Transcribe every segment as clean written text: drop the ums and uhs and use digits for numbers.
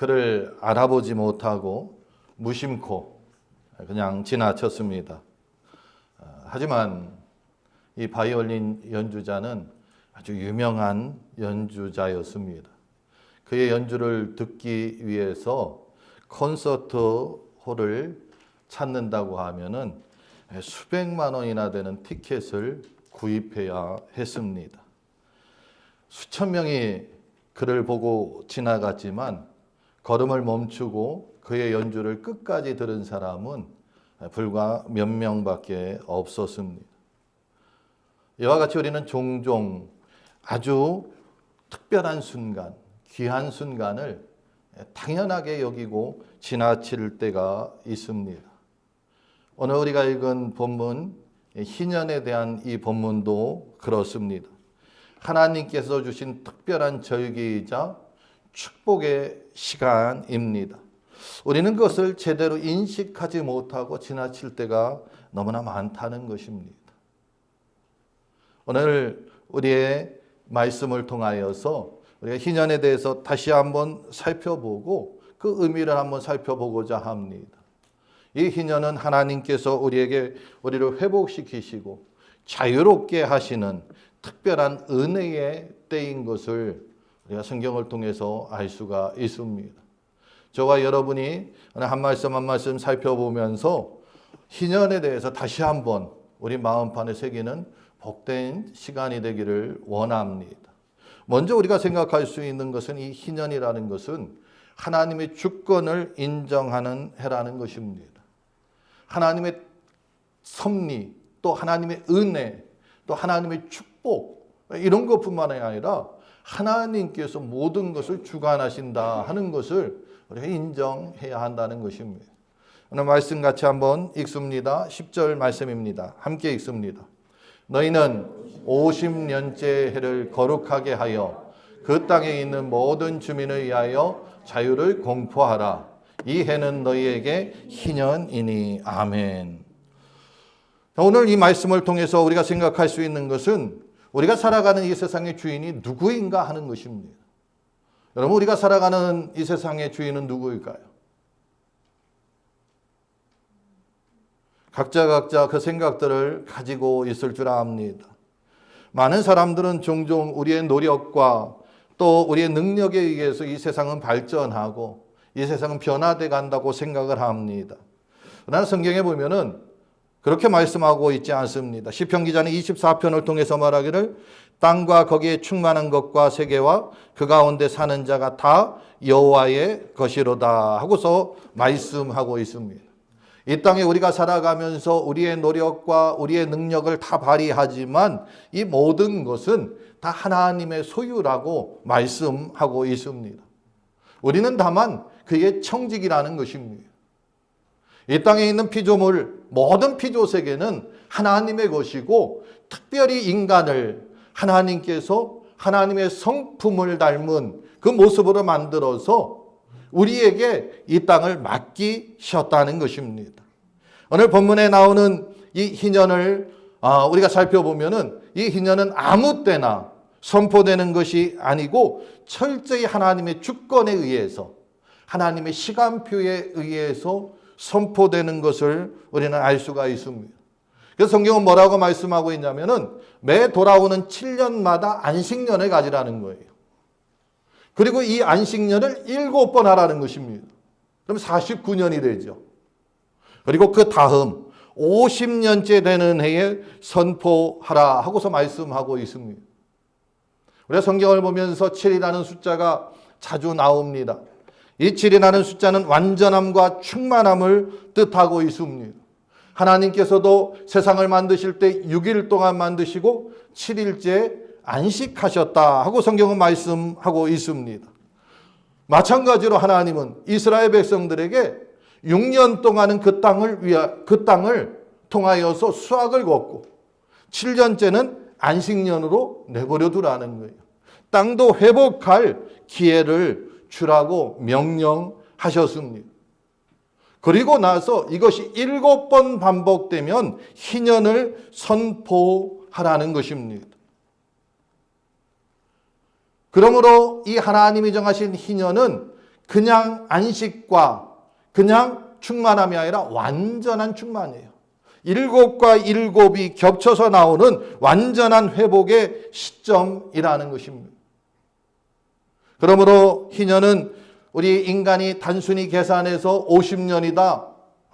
그를 알아보지 못하고 무심코 그냥 지나쳤습니다. 하지만 이 바이올린 연주자는 아주 유명한 연주자였습니다. 그의 연주를 듣기 위해서 콘서트 홀을 찾는다고 하면은 수백만 원이나 되는 티켓을 구입해야 했습니다. 수천 명이 그를 보고 지나갔지만 걸음을 멈추고 그의 연주를 끝까지 들은 사람은 불과 몇 명밖에 없었습니다. 이와 같이 우리는 종종 아주 특별한 순간, 귀한 순간을 당연하게 여기고 지나칠 때가 있습니다. 오늘 우리가 읽은 본문, 희년에 대한 이 본문도 그렇습니다. 하나님께서 주신 특별한 절기이자 축복의 시간입니다. 우리는 그것을 제대로 인식하지 못하고 지나칠 때가 너무나 많다는 것입니다. 오늘 우리의 말씀을 통하여서 우리가 희년에 대해서 다시 한번 살펴보고 그 의미를 한번 살펴보고자 합니다. 이 희년은 하나님께서 우리를 회복시키시고 자유롭게 하시는 특별한 은혜의 때인 것을 우리가 성경을 통해서 알 수가 있습니다. 저와 여러분이 한 말씀 한 말씀 살펴보면서 희년에 대해서 다시 한번 우리 마음판에 새기는 복된 시간이 되기를 원합니다. 먼저 우리가 생각할 수 있는 것은 이 희년이라는 것은 하나님의 주권을 인정하는 해라는 것입니다. 하나님의 섭리, 또 하나님의 은혜, 또 하나님의 축복, 이런 것뿐만 아니라 하나님께서 모든 것을 주관하신다 하는 것을 우리가 인정해야 한다는 것입니다. 오늘 말씀 같이 한번 읽습니다. 10절 말씀입니다. 함께 읽습니다. 너희는 50년째 해를 거룩하게 하여 그 땅에 있는 모든 주민을 위하여 자유를 공포하라. 이 해는 너희에게 희년이니. 아멘. 오늘 이 말씀을 통해서 우리가 생각할 수 있는 것은 우리가 살아가는 이 세상의 주인이 누구인가 하는 것입니다. 여러분, 우리가 살아가는 이 세상의 주인은 누구일까요? 각자 그 생각들을 가지고 있을 줄 압니다. 많은 사람들은 종종 우리의 노력과 또 우리의 능력에 의해서 이 세상은 발전하고 이 세상은 변화돼 간다고 생각을 합니다. 그러나 성경에 보면은 그렇게 말씀하고 있지 않습니다. 시편 기자는 24편을 통해서 말하기를 땅과 거기에 충만한 것과 세계와 그 가운데 사는 자가 다 여호와의 것이로다 하고서 말씀하고 있습니다. 이 땅에 우리가 살아가면서 우리의 노력과 우리의 능력을 다 발휘하지만 이 모든 것은 다 하나님의 소유라고 말씀하고 있습니다. 우리는 다만 그의 청직이라는 것입니다. 이 땅에 있는 피조물, 모든 피조세계는 하나님의 것이고 특별히 인간을 하나님께서 하나님의 성품을 닮은 그 모습으로 만들어서 우리에게 이 땅을 맡기셨다는 것입니다. 오늘 본문에 나오는 이 희년을 우리가 살펴보면은 이 희년은 아무 때나 선포되는 것이 아니고 철저히 하나님의 주권에 의해서 하나님의 시간표에 의해서 선포되는 것을 우리는 알 수가 있습니다. 그래서 성경은 뭐라고 말씀하고 있냐면은 매 돌아오는 7년마다 안식년을 가지라는 거예요. 그리고 이 안식년을 7번 하라는 것입니다. 그럼 49년이 되죠. 그리고 그 다음 50년째 되는 해에 선포하라 하고서 말씀하고 있습니다. 우리가 성경을 보면서 7이라는 숫자가 자주 나옵니다. 이 7이라는 숫자는 완전함과 충만함을 뜻하고 있습니다. 하나님께서도 세상을 만드실 때 6일 동안 만드시고 7일째 안식하셨다 하고 성경은 말씀하고 있습니다. 마찬가지로 하나님은 이스라엘 백성들에게 6년 동안은 그 땅을 통하여서 수확을 걷고 7년째는 안식년으로 내버려 두라는 거예요. 땅도 회복할 기회를 주라고 명령하셨습니다. 그리고 나서 이것이 7번 반복되면 희년을 선포하라는 것입니다. 그러므로 이 하나님이 정하신 희년은 그냥 안식과 그냥 충만함이 아니라 완전한 충만이에요. 7과 7이 겹쳐서 나오는 완전한 회복의 시점이라는 것입니다. 그러므로 희년은 우리 인간이 단순히 계산해서 50년이다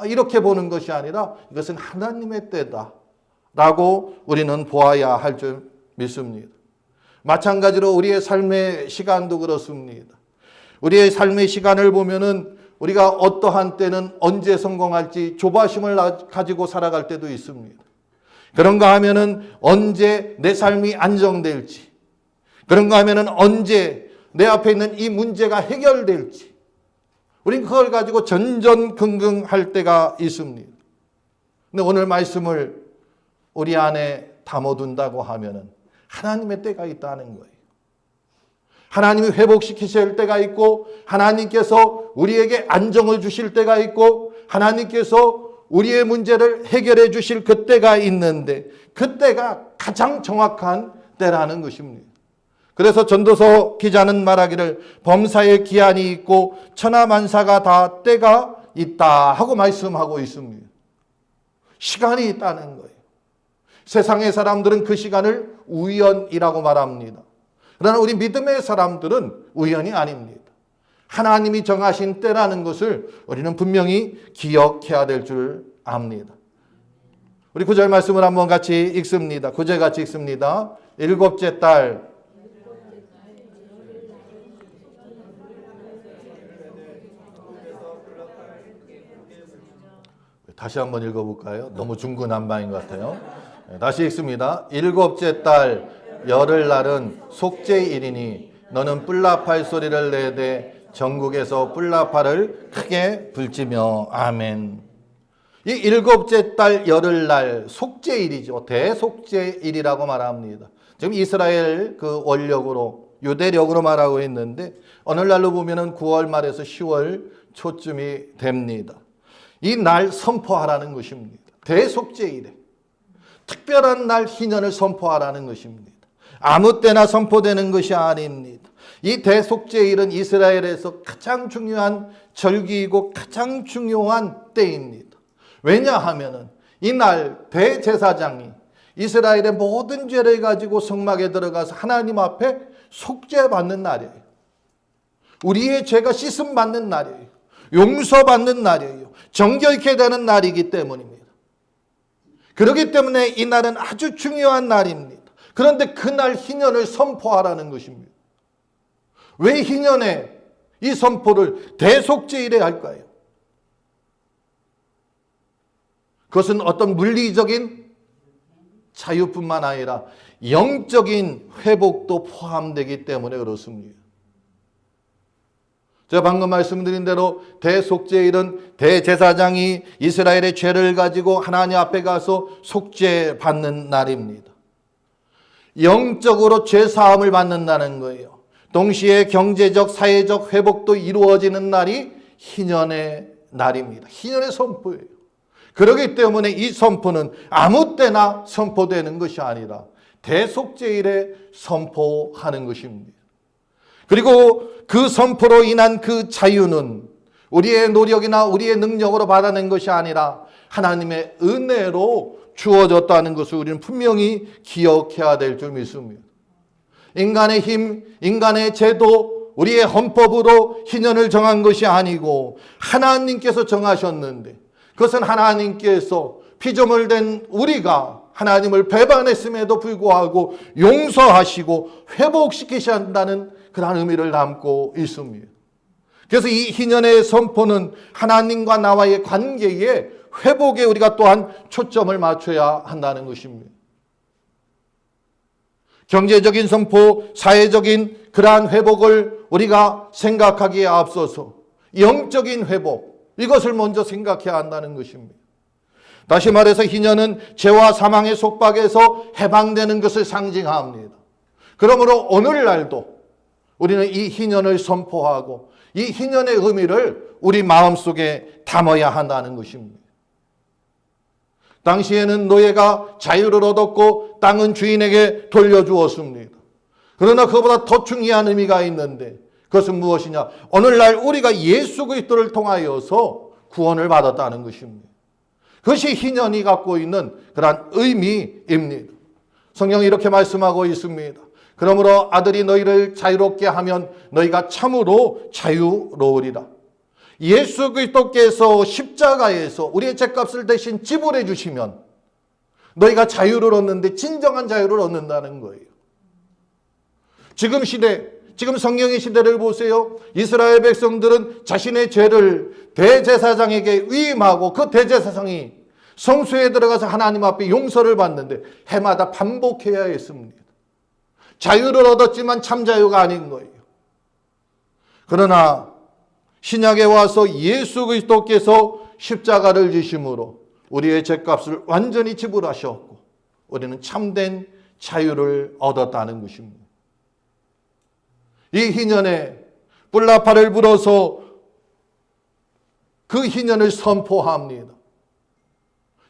이렇게 보는 것이 아니라 이것은 하나님의 때다 라고 우리는 보아야 할 줄 믿습니다. 마찬가지로 우리의 삶의 시간도 그렇습니다. 우리의 삶의 시간을 보면은 우리가 어떠한 때는 언제 성공할지 조바심을 가지고 살아갈 때도 있습니다. 그런가 하면은 언제 내 삶이 안정될지, 그런가 하면은 언제 내 앞에 있는 이 문제가 해결될지, 우리는 그걸 가지고 전전긍긍할 때가 있습니다. 근데 오늘 말씀을 우리 안에 담아둔다고 하면은 하나님의 때가 있다는 거예요. 하나님이 회복시키실 때가 있고, 하나님께서 우리에게 안정을 주실 때가 있고, 하나님께서 우리의 문제를 해결해 주실 그때가 있는데, 그때가 가장 정확한 때라는 것입니다. 그래서 전도서 기자는 말하기를 범사에 기한이 있고 천하만사가 다 때가 있다 하고 말씀하고 있습니다. 시간이 있다는 거예요. 세상의 사람들은 그 시간을 우연이라고 말합니다. 그러나 우리 믿음의 사람들은 우연이 아닙니다. 하나님이 정하신 때라는 것을 우리는 분명히 기억해야 될 줄 압니다. 우리 9절 말씀을 한번 같이 읽습니다. 9절 같이 읽습니다. 7째 달 다시 한번 읽어볼까요? 너무 중구난방인 것 같아요. 다시 읽습니다. 7째 달 열흘날은 속죄일이니 너는 뿔나팔 소리를 내되 전국에서 뿔나팔을 크게 불지며 아멘. 이 7째 달 열흘날 속죄일이죠. 대속죄일이라고 말합니다. 지금 이스라엘 그 원력으로 유대력으로 말하고 있는데 오늘날로 보면은 9월 말에서 10월 초쯤이 됩니다. 이 날 선포하라는 것입니다. 대속죄일에 특별한 날 희년을 선포하라는 것입니다. 아무 때나 선포되는 것이 아닙니다. 이 대속죄일은 이스라엘에서 가장 중요한 절기이고 가장 중요한 때입니다. 왜냐하면 이날 대제사장이 이스라엘의 모든 죄를 가지고 성막에 들어가서 하나님 앞에 속죄받는 날이에요. 우리의 죄가 씻음받는 날이에요. 용서받는 날이에요. 정결케 되는 날이기 때문입니다. 그렇기 때문에 이 날은 아주 중요한 날입니다. 그런데 그날 희년을 선포하라는 것입니다. 왜 희년에 이 선포를 대속죄일에 할까요? 그것은 어떤 물리적인 자유뿐만 아니라 영적인 회복도 포함되기 때문에 그렇습니다. 제가 방금 말씀드린 대로 대속죄일은 대제사장이 이스라엘의 죄를 가지고 하나님 앞에 가서 속죄받는 날입니다. 영적으로 죄사함을 받는다는 거예요. 동시에 경제적, 사회적 회복도 이루어지는 날이 희년의 날입니다. 희년의 선포예요. 그렇기 때문에 이 선포는 아무 때나 선포되는 것이 아니라 대속죄일에 선포하는 것입니다. 그리고 그 선포로 인한 그 자유는 우리의 노력이나 우리의 능력으로 받아낸 것이 아니라 하나님의 은혜로 주어졌다는 것을 우리는 분명히 기억해야 될 줄 믿습니다. 인간의 힘, 인간의 제도, 우리의 헌법으로 희년을 정한 것이 아니고 하나님께서 정하셨는데 그것은 하나님께서 피조물된 우리가 하나님을 배반했음에도 불구하고 용서하시고 회복시키셔야 한다는 그런 의미를 담고 있습니다. 그래서 이 희년의 선포는 하나님과 나와의 관계에 회복에 우리가 또한 초점을 맞춰야 한다는 것입니다. 경제적인 선포, 사회적인 그러한 회복을 우리가 생각하기에 앞서서 영적인 회복, 이것을 먼저 생각해야 한다는 것입니다. 다시 말해서 희년은 죄와 사망의 속박에서 해방되는 것을 상징합니다. 그러므로 오늘날도 우리는 이 희년을 선포하고 이 희년의 의미를 우리 마음속에 담아야 한다는 것입니다. 당시에는 노예가 자유를 얻었고 땅은 주인에게 돌려주었습니다. 그러나 그보다 더 중요한 의미가 있는데 그것은 무엇이냐? 오늘날 우리가 예수 그리스도를 통하여서 구원을 받았다는 것입니다. 그것이 희년이 갖고 있는 그러한 의미입니다. 성경이 이렇게 말씀하고 있습니다. 그러므로 아들이 너희를 자유롭게 하면 너희가 참으로 자유로우리라. 예수 그리스도께서 십자가에서 우리의 죄값을 대신 지불해 주시면 너희가 자유를 얻는데 진정한 자유를 얻는다는 거예요. 지금 시대, 지금 성령의 시대를 보세요. 이스라엘 백성들은 자신의 죄를 대제사장에게 위임하고 그 대제사장이 성소에 들어가서 하나님 앞에 용서를 받는데 해마다 반복해야 했습니다. 자유를 얻었지만 참 자유가 아닌 거예요. 그러나 신약에 와서 예수 그리스도께서 십자가를 지심으로 우리의 죄값을 완전히 지불하셨고 우리는 참된 자유를 얻었다는 것입니다. 이 희년에 뿔나팔을 불어서 그 희년을 선포합니다.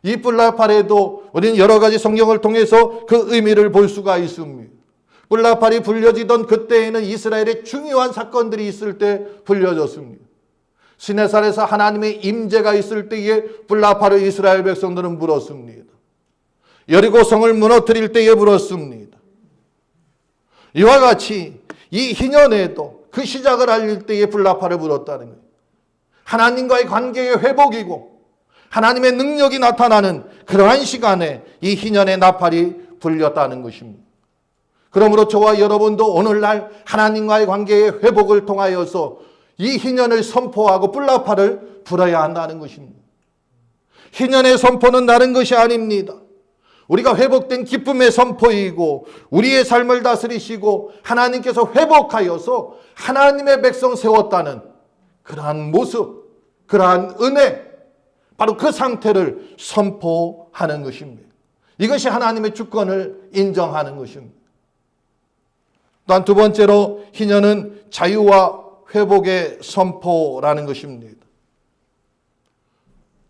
이 뿔나팔에도 우리는 여러 가지 성경을 통해서 그 의미를 볼 수가 있습니다. 뿔나팔이 불려지던 그때에는 이스라엘의 중요한 사건들이 있을 때 불려졌습니다. 시내산에서 하나님의 임재가 있을 때에 뿔나팔을 이스라엘 백성들은 불었습니다. 여리고성을 무너뜨릴 때에 불었습니다. 이와 같이 이 희년에도 그 시작을 알릴 때에 뿔나팔을 불었다는 거예요. 하나님과의 관계의 회복이고 하나님의 능력이 나타나는 그러한 시간에 이 희년의 나팔이 불렸다는 것입니다. 그러므로 저와 여러분도 오늘날 하나님과의 관계의 회복을 통하여서 이 희년을 선포하고 뿔나팔을 불어야 한다는 것입니다. 희년의 선포는 다른 것이 아닙니다. 우리가 회복된 기쁨의 선포이고 우리의 삶을 다스리시고 하나님께서 회복하여서 하나님의 백성 세웠다는 그러한 모습, 그러한 은혜, 바로 그 상태를 선포하는 것입니다. 이것이 하나님의 주권을 인정하는 것입니다. 또한 두 번째로 희년은 자유와 회복의 선포라는 것입니다.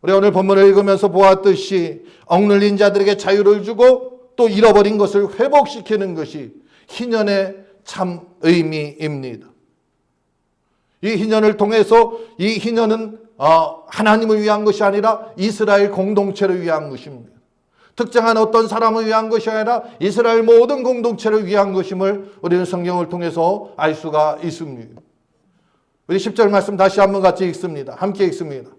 우리 오늘 본문을 읽으면서 보았듯이 억눌린 자들에게 자유를 주고 또 잃어버린 것을 회복시키는 것이 희년의 참 의미입니다. 이 희년을 통해서 이 희년은 하나님을 위한 것이 아니라 이스라엘 공동체를 위한 것입니다. 특정한 어떤 사람을 위한 것이 아니라 이스라엘 모든 공동체를 위한 것임을 우리는 성경을 통해서 알 수가 있습니다. 우리 10절 말씀 다시 한번 같이 읽습니다. 함께 읽습니다.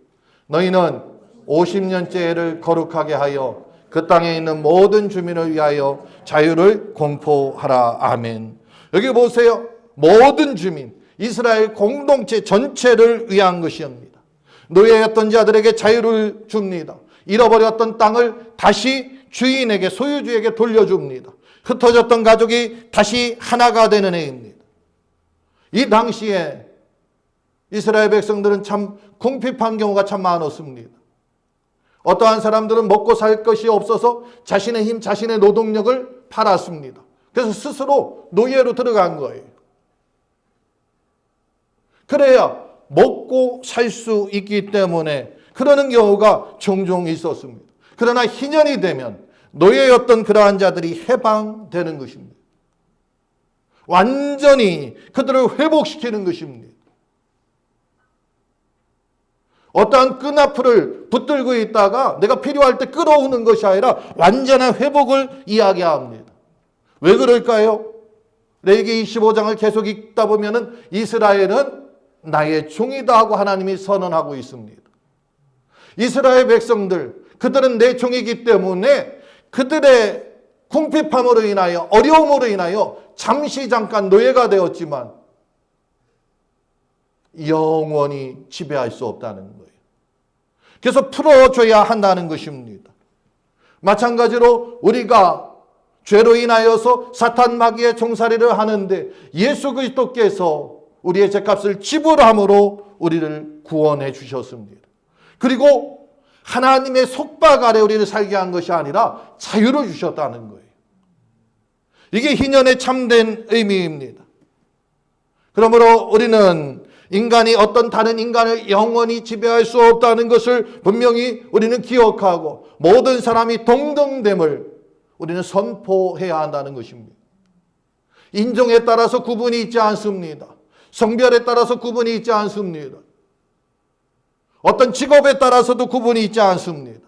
너희는 50년째를 거룩하게 하여 그 땅에 있는 모든 주민을 위하여 자유를 공포하라. 아멘. 여기 보세요. 모든 주민, 이스라엘 공동체 전체를 위한 것이옵니다. 노예였던 자들에게 자유를 줍니다. 잃어버렸던 땅을 다시 주인에게, 소유주에게 돌려줍니다. 흩어졌던 가족이 다시 하나가 되는 해입니다. 이 당시에 이스라엘 백성들은 참 궁핍한 경우가 참 많았습니다. 어떠한 사람들은 먹고 살 것이 없어서 자신의 힘, 자신의 노동력을 팔았습니다. 그래서 스스로 노예로 들어간 거예요. 그래야 먹고 살 수 있기 때문에 그러는 경우가 종종 있었습니다. 그러나 희년이 되면 노예였던 그러한 자들이 해방되는 것입니다. 완전히 그들을 회복시키는 것입니다. 어떠한 끈앞을 붙들고 있다가 내가 필요할 때 끌어오는 것이 아니라 완전한 회복을 이야기합니다. 왜 그럴까요? 레위기 25장을 계속 읽다 보면은 이스라엘은 나의 종이다 하고 하나님이 선언하고 있습니다. 이스라엘 백성들, 그들은 내 종이기 때문에 그들의 궁핍함으로 인하여, 어려움으로 인하여 잠시 잠깐 노예가 되었지만 영원히 지배할 수 없다는 거예요. 그래서 풀어줘야 한다는 것입니다. 마찬가지로 우리가 죄로 인하여서 사탄 마귀의 종살이를 하는데 예수 그리스도께서 우리의 죄값을 지불함으로 우리를 구원해 주셨습니다. 그리고 하나님의 속박 아래 우리를 살게 한 것이 아니라 자유를 주셨다는 거예요. 이게 희년의 참된 의미입니다. 그러므로 우리는 인간이 어떤 다른 인간을 영원히 지배할 수 없다는 것을 분명히 우리는 기억하고 모든 사람이 동등됨을 우리는 선포해야 한다는 것입니다. 인종에 따라서 구분이 있지 않습니다. 성별에 따라서 구분이 있지 않습니다. 어떤 직업에 따라서도 구분이 있지 않습니다.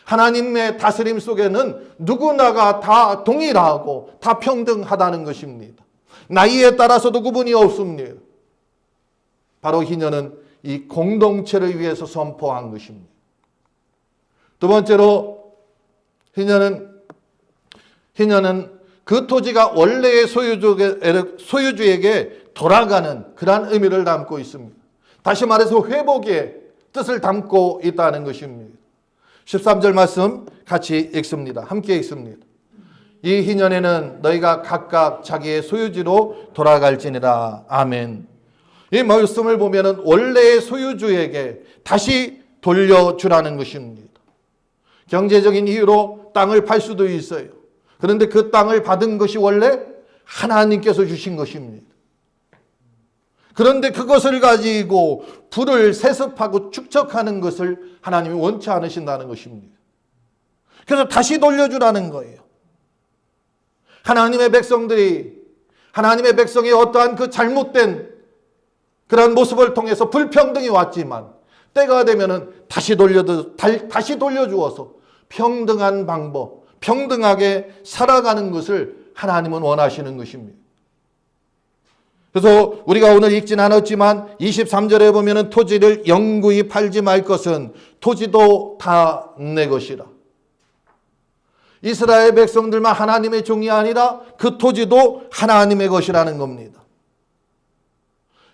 하나님의 다스림 속에는 누구나가 다 동일하고 다 평등하다는 것입니다. 나이에 따라서도 구분이 없습니다. 바로 희년은 이 공동체를 위해서 선포한 것입니다. 두 번째로 희년은 그 토지가 원래의 소유주에게 돌아가는 그러한 의미를 담고 있습니다. 다시 말해서 회복의 뜻을 담고 있다는 것입니다. 13절 말씀 같이 읽습니다. 함께 읽습니다. 이 희년에는 너희가 각각 자기의 소유지로 돌아갈지니라. 아멘. 이 말씀을 보면은 원래의 소유주에게 다시 돌려주라는 것입니다. 경제적인 이유로 땅을 팔 수도 있어요. 그런데 그 땅을 받은 것이 원래 하나님께서 주신 것입니다. 그런데 그것을 가지고 부를 세습하고 축적하는 것을 하나님이 원치 않으신다는 것입니다. 그래서 다시 돌려주라는 거예요. 하나님의 백성의 어떠한 그 잘못된 그런 모습을 통해서 불평등이 왔지만 때가 되면은 다시 돌려주어서 평등한 방법, 평등하게 살아가는 것을 하나님은 원하시는 것입니다. 그래서 우리가 오늘 읽진 않았지만 23절에 보면은 토지를 영구히 팔지 말 것은 토지도 다 내 것이라. 이스라엘 백성들만 하나님의 종이 아니라 그 토지도 하나님의 것이라는 겁니다.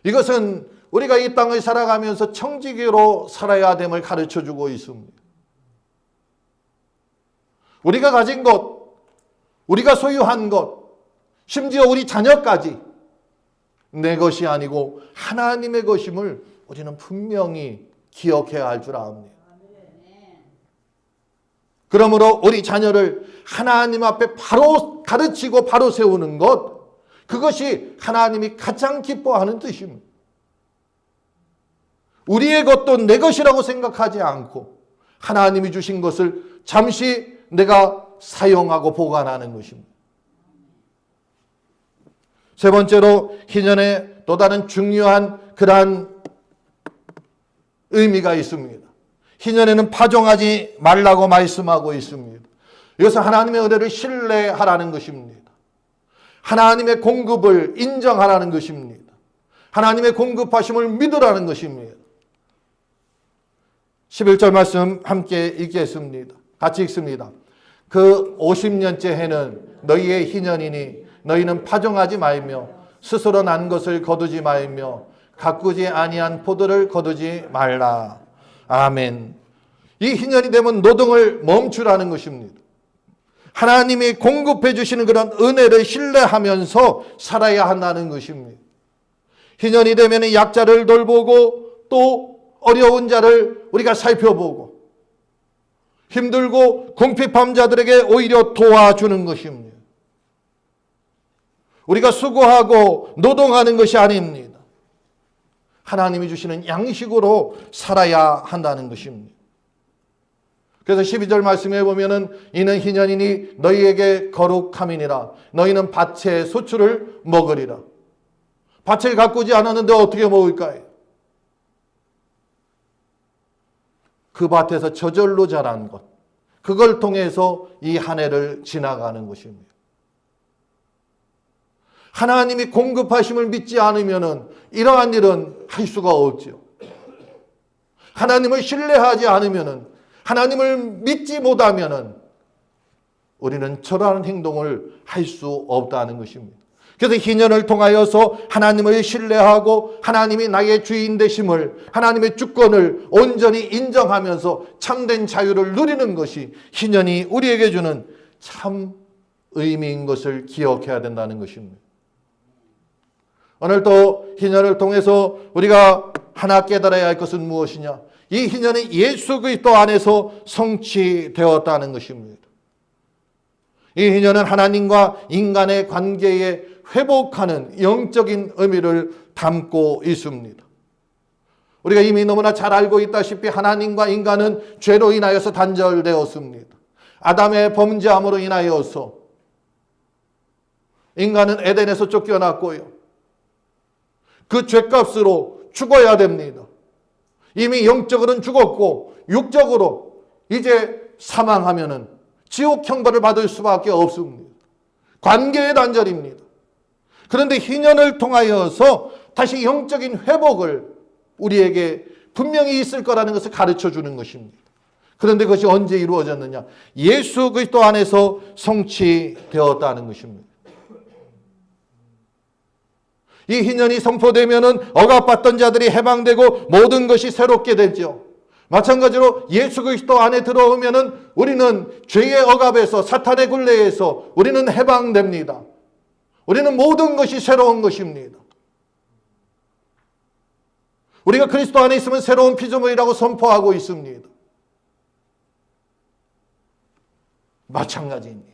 이것은 우리가 이 땅을 살아가면서 청지기로 살아야 됨을 가르쳐주고 있습니다. 우리가 가진 것, 우리가 소유한 것, 심지어 우리 자녀까지 내 것이 아니고 하나님의 것임을 우리는 분명히 기억해야 할 줄 압니다. 그러므로 우리 자녀를 하나님 앞에 바로 가르치고 바로 세우는 것, 그것이 하나님이 가장 기뻐하는 뜻입니다. 우리의 것도 내 것이라고 생각하지 않고 하나님이 주신 것을 잠시 내가 사용하고 보관하는 것입니다. 세 번째로 희년에 또 다른 중요한 그러한 의미가 있습니다. 희년에는 파종하지 말라고 말씀하고 있습니다. 이것은 하나님의 은혜를 신뢰하라는 것입니다. 하나님의 공급을 인정하라는 것입니다. 하나님의 공급하심을 믿으라는 것입니다. 11절 말씀 함께 읽겠습니다. 같이 읽습니다. 그 50년째 해는 너희의 희년이니 너희는 파종하지 말며 스스로 난 것을 거두지 말며 가꾸지 아니한 포도를 거두지 말라. 아멘. 이 희년이 되면 노동을 멈추라는 것입니다. 하나님이 공급해 주시는 그런 은혜를 신뢰하면서 살아야 한다는 것입니다. 희년이 되면 약자를 돌보고 또 어려운 자를 우리가 살펴보고 힘들고 궁핍한 자들에게 오히려 도와주는 것입니다. 우리가 수고하고 노동하는 것이 아닙니다. 하나님이 주시는 양식으로 살아야 한다는 것입니다. 그래서 12절 말씀에 보면은 이는 희년이니 너희에게 거룩함이니라. 너희는 밭의 소출을 먹으리라. 밭을 가꾸지 않았는데 어떻게 먹을까요? 그 밭에서 저절로 자란 것, 그걸 통해서 이 한 해를 지나가는 것입니다. 하나님이 공급하심을 믿지 않으면 이러한 일은 할 수가 없죠. 하나님을 신뢰하지 않으면, 하나님을 믿지 못하면 우리는 저러한 행동을 할 수 없다는 것입니다. 그래서 희년을 통하여서 하나님을 신뢰하고 하나님이 나의 주인 되심을, 하나님의 주권을 온전히 인정하면서 참된 자유를 누리는 것이 희년이 우리에게 주는 참 의미인 것을 기억해야 된다는 것입니다. 오늘도 희년을 통해서 우리가 하나 깨달아야 할 것은 무엇이냐? 이 희년이 예수 그리스도 안에서 성취되었다는 것입니다. 이 희년은 하나님과 인간의 관계에 회복하는 영적인 의미를 담고 있습니다. 우리가 이미 너무나 잘 알고 있다시피 하나님과 인간은 죄로 인하여서 단절되었습니다. 아담의 범죄함으로 인하여서 인간은 에덴에서 쫓겨났고요. 그 죄값으로 죽어야 됩니다. 이미 영적으로는 죽었고 육적으로 이제 사망하면은 지옥 형벌을 받을 수밖에 없습니다. 관계의 단절입니다. 그런데 희년을 통하여서 다시 영적인 회복을 우리에게 분명히 있을 거라는 것을 가르쳐 주는 것입니다. 그런데 그것이 언제 이루어졌느냐? 예수 그리스도 안에서 성취되었다는 것입니다. 이 희년이 선포되면은 억압받던 자들이 해방되고 모든 것이 새롭게 되죠. 마찬가지로 예수 그리스도 안에 들어오면은 우리는 죄의 억압에서 사탄의 굴레에서 우리는 해방됩니다. 우리는 모든 것이 새로운 것입니다. 우리가 그리스도 안에 있으면 새로운 피조물이라고 선포하고 있습니다. 마찬가지입니다.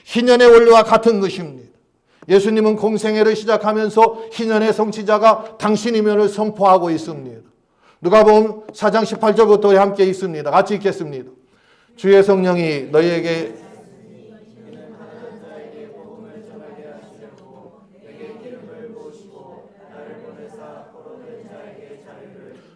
희년의 원리와 같은 것입니다. 예수님은 공생애를 시작하면서 희년의 성취자가 당신이면을 선포하고 있습니다. 누가복음 4장 18절부터 함께 있습니다. 같이 읽겠습니다. 주의 성령이 너희에게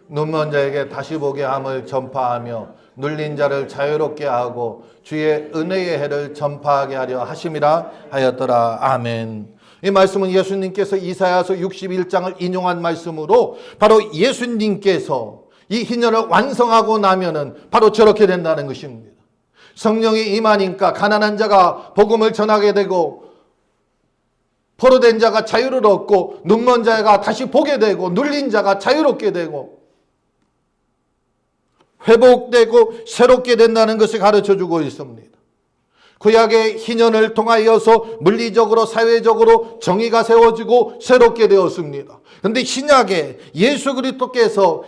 눈먼 자에게 다시 보게 함을 전파하며 눌린 자를 자유롭게 하고 주의 은혜의 해를 전파하게 하려 하심이라 하였더라. 아멘. 이 말씀은 예수님께서 이사야서 61장을 인용한 말씀으로 바로 예수님께서 이 희년을 완성하고 나면은 바로 저렇게 된다는 것입니다. 성령이 임하니까 가난한 자가 복음을 전하게 되고 포로된 자가 자유를 얻고 눈먼 자가 다시 보게 되고 눌린 자가 자유롭게 되고 회복되고 새롭게 된다는 것을 가르쳐주고 있습니다. 구약의 희년을 통하여서 물리적으로 사회적으로 정의가 세워지고 새롭게 되었습니다. 그런데 신약에 예수 그리스도께서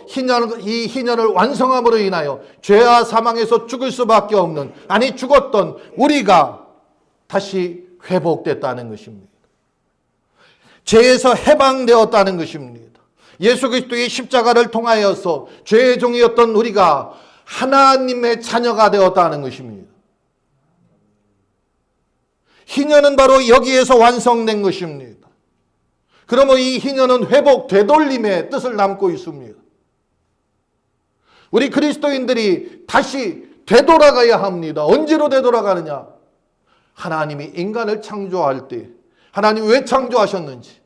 이 희년을 완성함으로 인하여 죄와 사망에서 죽을 수밖에 없는, 아니 죽었던 우리가 다시 회복됐다는 것입니다. 죄에서 해방되었다는 것입니다. 예수 그리스도의 십자가를 통하여서 죄의 종이었던 우리가 하나님의 자녀가 되었다는 것입니다. 희년은 바로 여기에서 완성된 것입니다. 그러면 이 희년은 회복, 되돌림의 뜻을 담고 있습니다. 우리 그리스도인들이 다시 되돌아가야 합니다. 언제로 되돌아가느냐? 하나님이 인간을 창조할 때 하나님 왜 창조하셨는지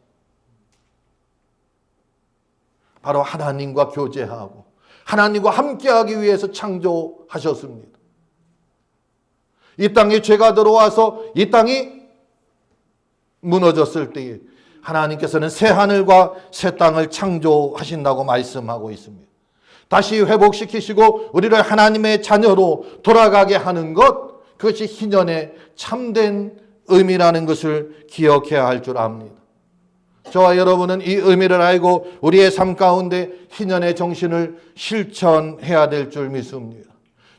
바로 하나님과 교제하고 하나님과 함께하기 위해서 창조하셨습니다. 이 땅에 죄가 들어와서 이 땅이 무너졌을 때에 하나님께서는 새 하늘과 새 땅을 창조하신다고 말씀하고 있습니다. 다시 회복시키시고 우리를 하나님의 자녀로 돌아가게 하는 것, 그것이 희년의 참된 의미라는 것을 기억해야 할 줄 압니다. 저와 여러분은 이 의미를 알고 우리의 삶 가운데 희년의 정신을 실천해야 될 줄 믿습니다.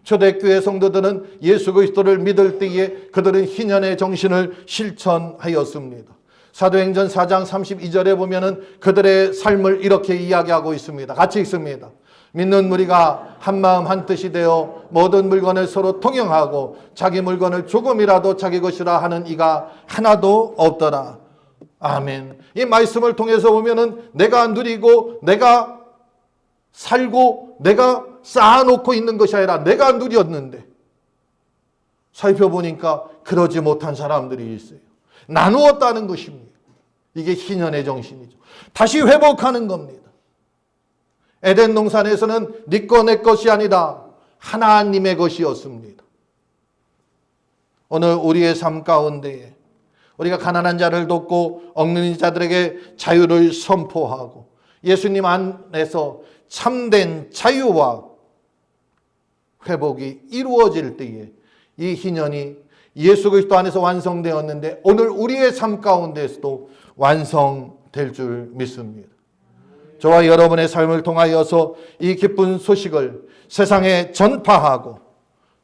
초대교회 성도들은 예수 그리스도를 믿을 때에 그들은 희년의 정신을 실천하였습니다. 사도행전 4장 32절에 보면은 그들의 삶을 이렇게 이야기하고 있습니다. 같이 읽습니다. 믿는 무리가 한마음 한뜻이 되어 모든 물건을 서로 통용하고 자기 물건을 조금이라도 자기 것이라 하는 이가 하나도 없더라. 아멘. 이 말씀을 통해서 보면은 내가 누리고 내가 살고 내가 쌓아놓고 있는 것이 아니라 내가 누렸는데 살펴보니까 그러지 못한 사람들이 있어요. 나누었다는 것입니다. 이게 희년의 정신이죠. 다시 회복하는 겁니다. 에덴 동산에서는 네 거 내 것이 아니다. 하나님의 것이었습니다. 오늘 우리의 삶 가운데에 우리가 가난한 자를 돕고 억눌린 자들에게 자유를 선포하고 예수님 안에서 참된 자유와 회복이 이루어질 때에 이 희년이 예수 그리스도 안에서 완성되었는데 오늘 우리의 삶 가운데서도 완성될 줄 믿습니다. 저와 여러분의 삶을 통하여서 이 기쁜 소식을 세상에 전파하고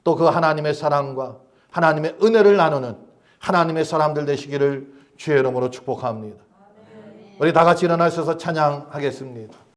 또 그 하나님의 사랑과 하나님의 은혜를 나누는 하나님의 사람들 되시기를 주의 이름으로 축복합니다. 우리 다 같이 일어나셔서 찬양하겠습니다.